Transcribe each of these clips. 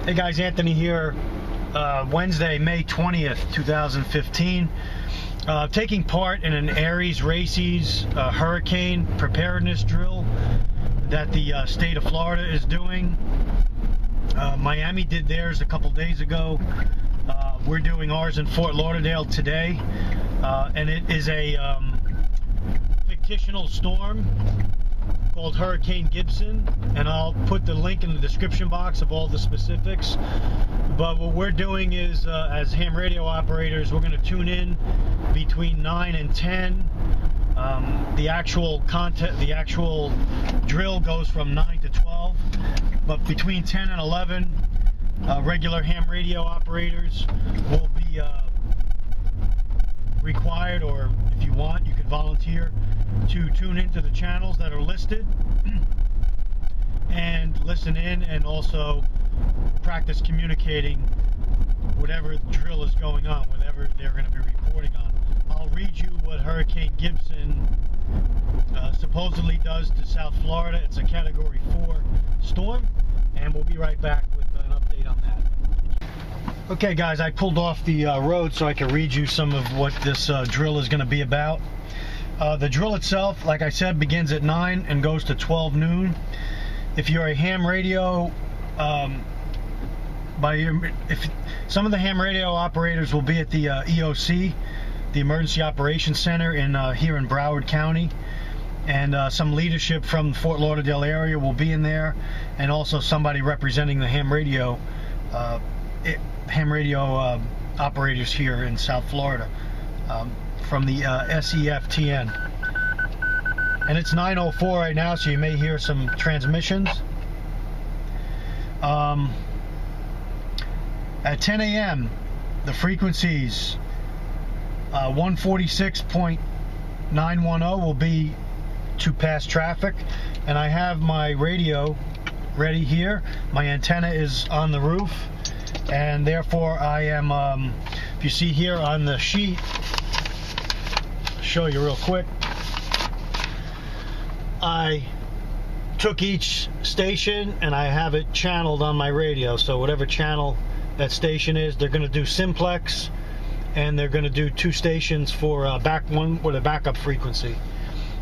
Hey guys, Anthony here. Wednesday, May 20th, 2015. Taking part in an Aries Races hurricane preparedness drill that the state of Florida is doing. Miami did theirs a couple days ago. We're doing ours in Fort Lauderdale today. And it is a fictional storm called Hurricane Gibson, and I'll put the link in the description box of all the specifics. But what we're doing is, as ham radio operators, we're going to tune in between 9 and 10. The actual drill goes from 9 to 12, but between 10 and 11, regular ham radio operators will be required, or if you want, you can volunteer to tune into the channels that are listed and listen in, and also practice communicating whatever drill is going on, whatever they're going to be reporting on. I'll read you what Hurricane Gibson supposedly does to South Florida. It's a Category 4 storm, and we'll be right back with an update on that. Okay guys, I pulled off the road so I can read you some of what this drill is going to be about. The drill itself, like I said, begins at 9 and goes to 12 noon. If you're a ham radio, some of the ham radio operators will be at the EOC, the Emergency Operations Center here in Broward County, and some leadership from the Fort Lauderdale area will be in there, and also somebody representing the ham radio operators here in South Florida, from the SEFTN. And it's 9:04 right now, so you may hear some transmissions. At 10 a.m. the frequencies 146.910 will be to pass traffic, and I have my radio ready here. My antenna is on the roof, and therefore I am, if you see here on the sheet, I'll show you real quick, I took each station and I have it channeled on my radio. So whatever channel that station is, they're going to do simplex, and they're going to do 2 stations for one with a backup frequency.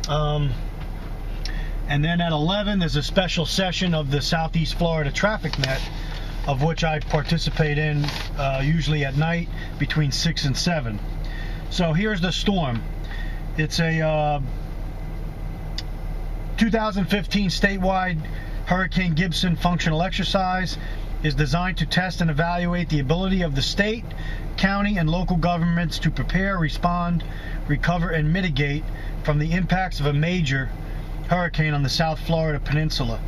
And then at 11, there's a special session of the Southeast Florida Traffic Net, of which I participate in usually at night between 6 and 7. So here's the storm. It's a 2015 statewide Hurricane Gibson functional exercise. Is designed to test and evaluate the ability of the state, county, and local governments to prepare, respond, recover, and mitigate from the impacts of a major hurricane on the South Florida Peninsula.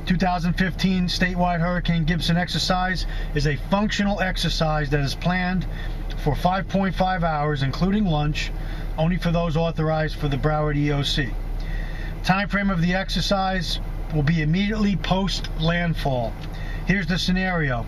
2015 statewide Hurricane Gibson Exercise is a functional exercise that is planned for 5.5 hours, including lunch, only for those authorized for the Broward EOC. Time frame of the exercise will be immediately post landfall. Here's the scenario.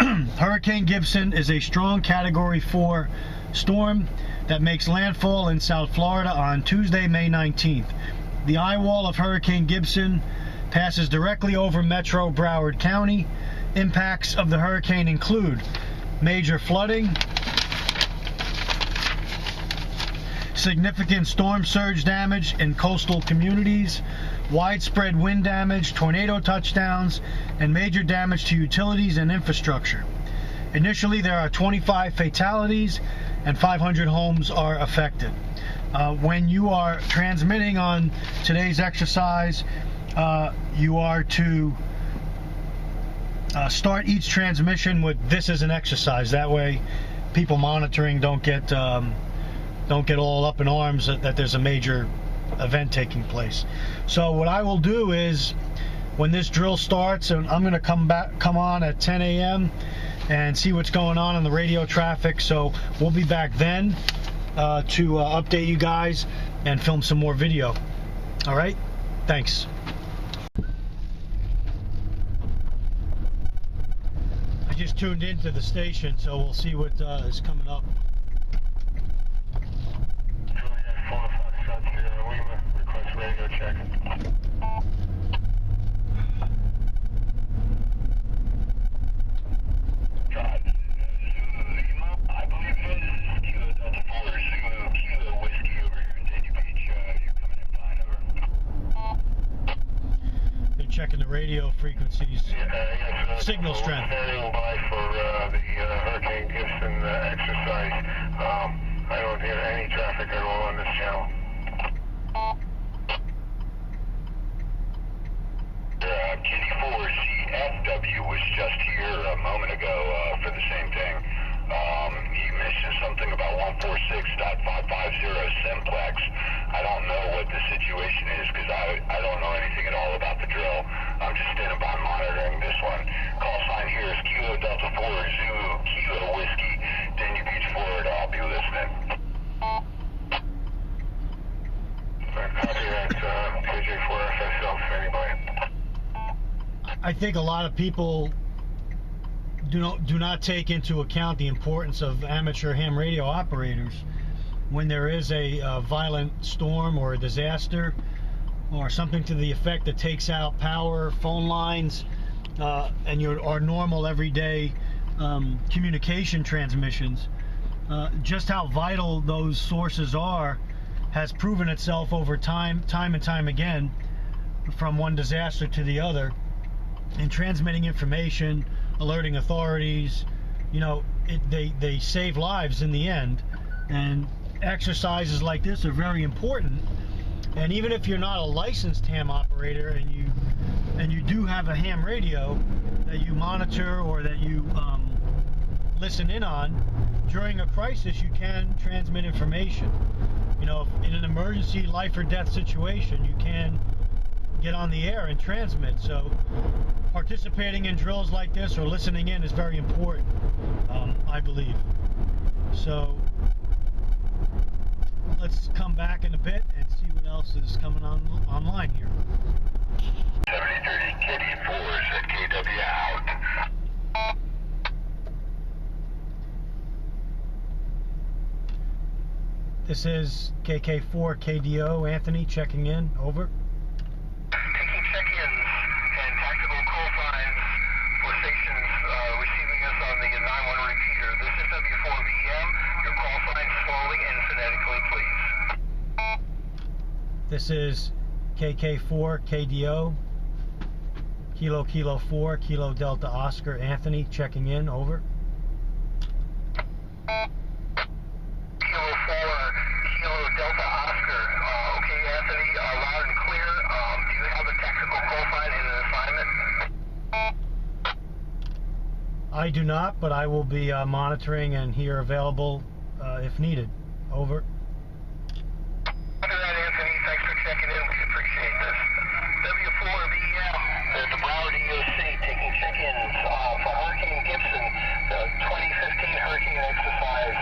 Hurricane Gibson is a strong Category 4 storm that makes landfall in South Florida on Tuesday, May 19th. The eye wall of Hurricane Gibson passes directly over Metro Broward County. Impacts of the hurricane include major flooding, significant storm surge damage in coastal communities, widespread wind damage, tornado touchdowns, and major damage to utilities and infrastructure. Initially, there are 25 fatalities and 500 homes are affected. When you are transmitting on today's exercise, you are to start each transmission with "this is an exercise." That way, people monitoring don't get all up in arms that there's a major event taking place. So what I will do is, when this drill starts, and I'm going to come on at 10 a.m. and see what's going on in the radio traffic. So we'll be back then to update you guys and film some more video. All right, thanks. I just tuned into the station, so we'll see what is coming up. Radio check. radio frequencies, signal strength. Standing by for the Hurricane Gibson exercise. I don't hear any traffic at all on this channel. Kitty 4CFW was just here a moment ago for the same thing. He mentioned something about 146.550 simplex. I don't know what the situation is because I don't know anything at all about the drill. I'm just standing by monitoring this one. Call sign here is Kilo Delta 4 Zulu Kilo Whiskey, Dania Beach, Florida. I'll be listening. Copy that, KJ4FSL for anybody. I think a lot of people do not take into account the importance of amateur ham radio operators when there is a violent storm or a disaster or something to the effect that takes out power, phone lines, and our normal everyday communication transmissions. Just how vital those sources are has proven itself over time and time again, from one disaster to the other, in transmitting information, alerting authorities. You know, they save lives in the end, and exercises like this are very important. And even if you're not a licensed ham operator and you do have a ham radio that you monitor or that you listen in on, during a crisis you can transmit information. You know, in an emergency life or death situation, you can get on the air and transmit. So participating in drills like this or listening in is very important, I believe. So let's come back in a bit and see what else is coming online here. 7030 Kitty 4 ZKW out. This is KK4KDO Anthony checking in. Over. Taking check-ins and tactical call signs for stations receiving us on the 9-1 repeater. This is W4VM. Your call signs slowly and phonetically, please. This is KK4KDO Kilo Kilo 4 Kilo Delta Oscar Anthony checking in. Over. Kilo 4 Kilo Delta Oscar. Okay, Anthony, loud and clear. Do you have a tactical call sign in an assignment? I do not, but I will be monitoring and here available if needed. Over. Under that, Anthony, thanks for checking in. We appreciate this. W4BM, the Broward EOC, taking check-ins for Hurricane Gibson, the 2015 Hurricane Exercise.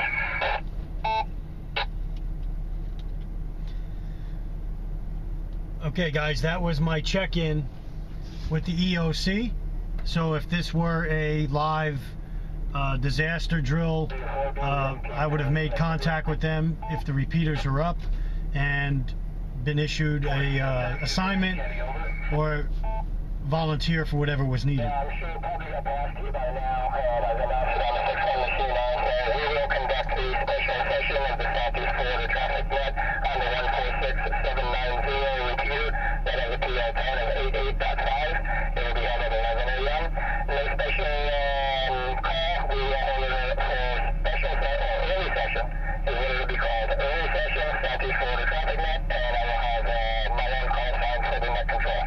Okay, guys, that was my check-in with the EOC. So if this were a live disaster drill, I would have made contact with them if the repeaters are up and been issued a assignment or volunteer for whatever was needed. I'm sure you probably got asked you by now, as I'm out on the 6-1 machine also, we will conduct the special session of the Southeast Florida traffic net on the 146790 repeater that has a PL tone of 88.5. It will be held at 11 a.m. No special call. We will hold it for special early session is what it will be called. Early session, Southeast Florida traffic net, and I will have my own call sign for the net control.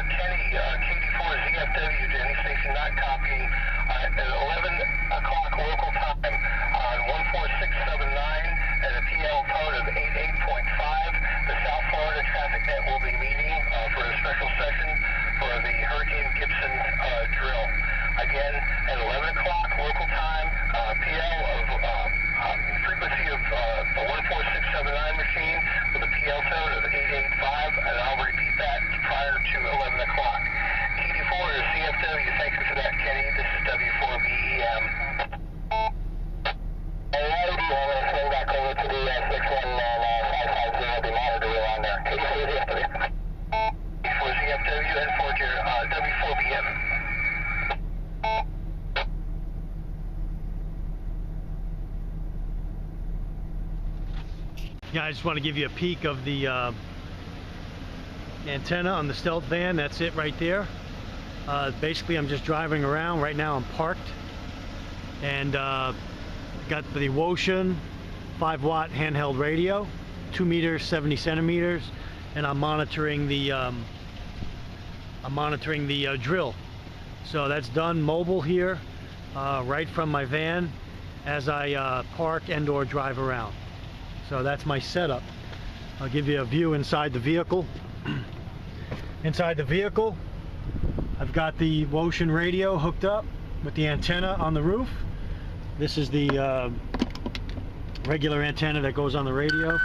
Kenny, KD4ZFW to any station not copying at 11 o'clock local time on 14679 at a PL tone of 88.5. The South Florida traffic net will be meeting for a special session for the Hurricane Gibson drill. Again, at 11 o'clock local time, PL of frequency of the 14679 machine with a PL tone of 885, and I'll repeat that prior to 11 o'clock. KD4 is CFW. Thank you for that, Kenny. This is W4BEM. Alrighty, I'm going to swing back over to the 61550. I'll be monitoring on there. KD4 ZFW. KD4 ZFW and for your W4BM. Yeah, I just want to give you a peek of the antenna on the stealth van. That's it right there. Basically, I'm just driving around. Right now I'm parked, and got the Woshin 5-watt handheld radio, 2 meters 70 centimeters, and I'm monitoring the drill. So that's done mobile here, right from my van as I park and or drive around. So that's my setup. I'll give you a view inside the vehicle. Inside the vehicle, I've got the Woshin radio hooked up with the antenna on the roof. This is the regular antenna that goes on the radio.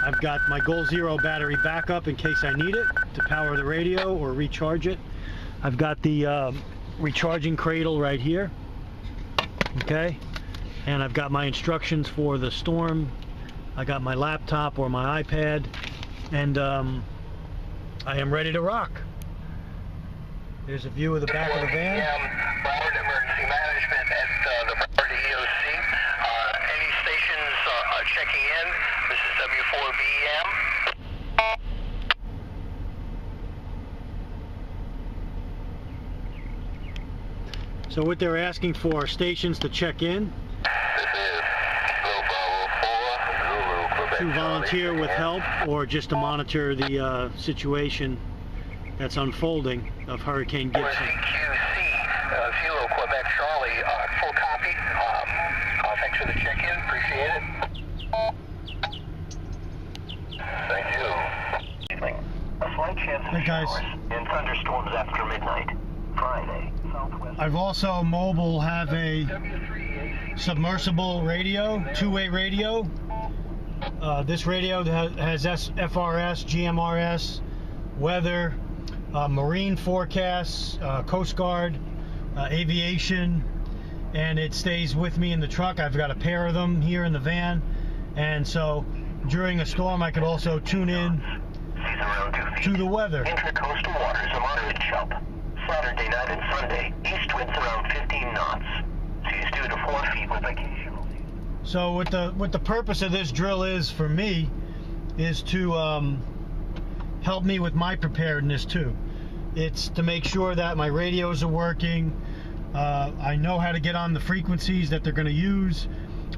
I've got my Goal Zero battery backup in case I need it to power the radio or recharge it. I've got the recharging cradle right here. Okay, and I've got my instructions for the storm. I got my laptop or my iPad, and I am ready to rock. There's a view of the back of the van. Broward Emergency Management at the Broward EOC. Any stations checking in? This is W4BEM. So what they're asking for are stations to check in. This is Bravo 4, Zulu, Quebec. To volunteer with help or just to monitor the situation that's unfolding of Hurricane Gibson. CQC, Zulu, Quebec, Charlie, full copy. Thanks for the check-in, appreciate it. Thank you. A slight chance of showers and thunderstorms after midnight. Friday, southwest. I've also mobile have a submersible radio, two-way radio. This radio has FRS, GMRS, weather, marine forecasts, Coast Guard, aviation, and it stays with me in the truck. I've got a pair of them here in the van, and so during a storm I could also tune in to the weather. Intracoastal waters a moderate chop. Saturday night and Sunday, east winds around 15 knots. Seas 2 to 4 feet with occasional. So what the purpose of this drill is for me is to help me with my preparedness too. It's to make sure that my radios are working. I know how to get on the frequencies that they're going to use.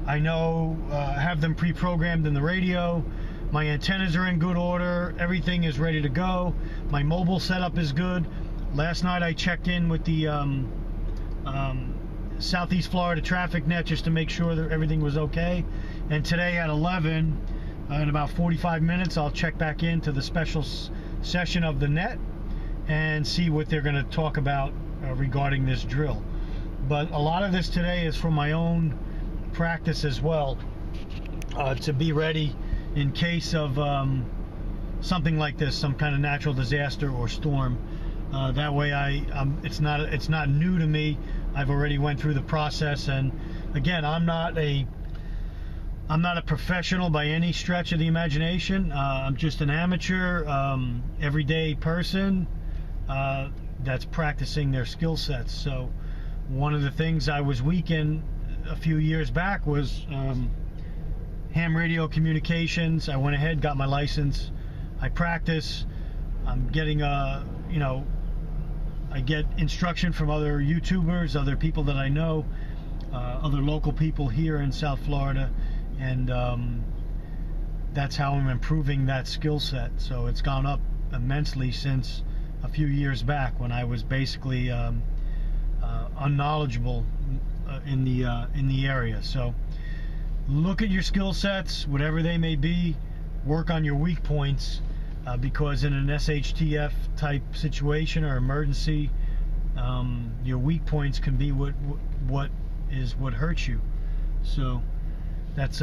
I know have them pre-programmed in the radio. My antennas are in good order. Everything is ready to go. My mobile setup is good. Last night I checked in with the Southeast Florida traffic net just to make sure that everything was okay. And today at 11, in about 45 minutes, I'll check back into the special session of the net and see what they're going to talk about regarding this drill. But a lot of this today is from my own practice as well, to be ready in case of something like this, some kind of natural disaster or storm. That way it's not new to me. I've already went through the process, and again, I'm not a professional by any stretch of the imagination. I'm just an amateur, everyday person that's practicing their skill sets. So one of the things I was weak in a few years back was ham radio communications. I went ahead, got my license. I practice. I'm getting I get instruction from other YouTubers, other people that I know, other local people here in South Florida, and that's how I'm improving that skill set. So it's gone up immensely since a few years back when I was basically unknowledgeable in the area. So look at your skill sets, whatever they may be. Work on your weak points. Because in an SHTF type situation or emergency, your weak points can be what hurts you. So that's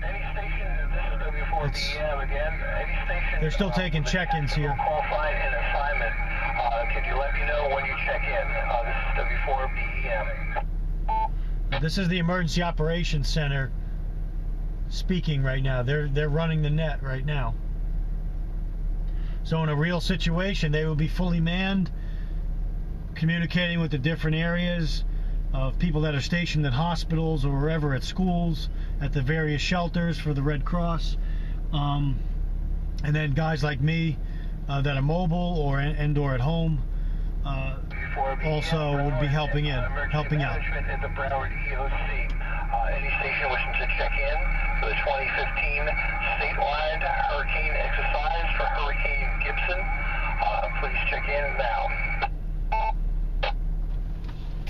Any station, this is W4BM again. Any station. They're still taking check-ins here. Qualified in assignment. Could you let me know when you check in? This is W4BEM. This is the Emergency Operations Center speaking right now. They're running the net right now. So in a real situation, they will be fully manned, communicating with the different areas of people that are stationed at hospitals or wherever, at schools, at the various shelters for the Red Cross. And then guys like me that are mobile or indoor at home also would be helping out. At the Broward EOC. Any station wishing to check in for the 2015 Statewide Hurricane Exercise for Hurricane Gibson, please check in now.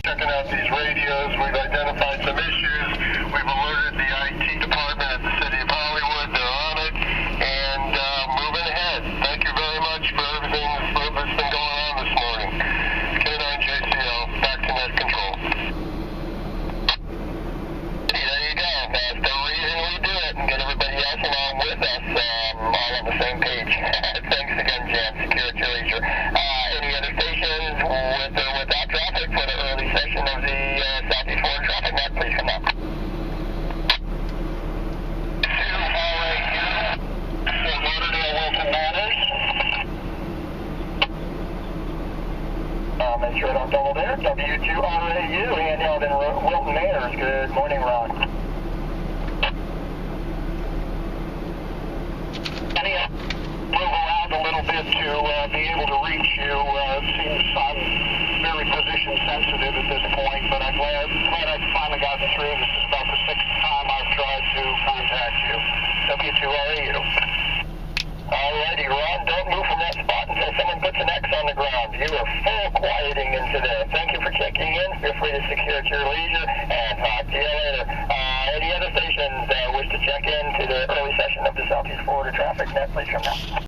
Checking out these radios, we've identified some issues. We've alerted the IT department at the City of Hollywood. They're on it and moving ahead. Thank you very much for everything that's been going on this morning. K9JCL, back to net control. There you go. That's the reason we do it, and get everybody else along with us, all on the same page. Thanks again, Jan. Secure at your leisure. Any other stations with or without traffic for the early session of the Southeast Florida traffic map, please come up. Fort Lauderdale, Wilson Manors. Make sure I don't double there. W2RAU, handheld in Wilton Manors. Good morning, Ron. Move around a little bit to be able to reach you. Seems I'm very position sensitive at this point, but I'm glad I've finally gotten through. This is about the 6th time I've tried to contact you. W2RAU. Alrighty, Ron, don't move from that spot until someone puts an X on the ground. You are full quieting into there. Thank you for checking in. Feel free to secure at your leisure, and talk to you later. Any other stations wish to check in to the early session of the Southeast Florida traffic net, please come now.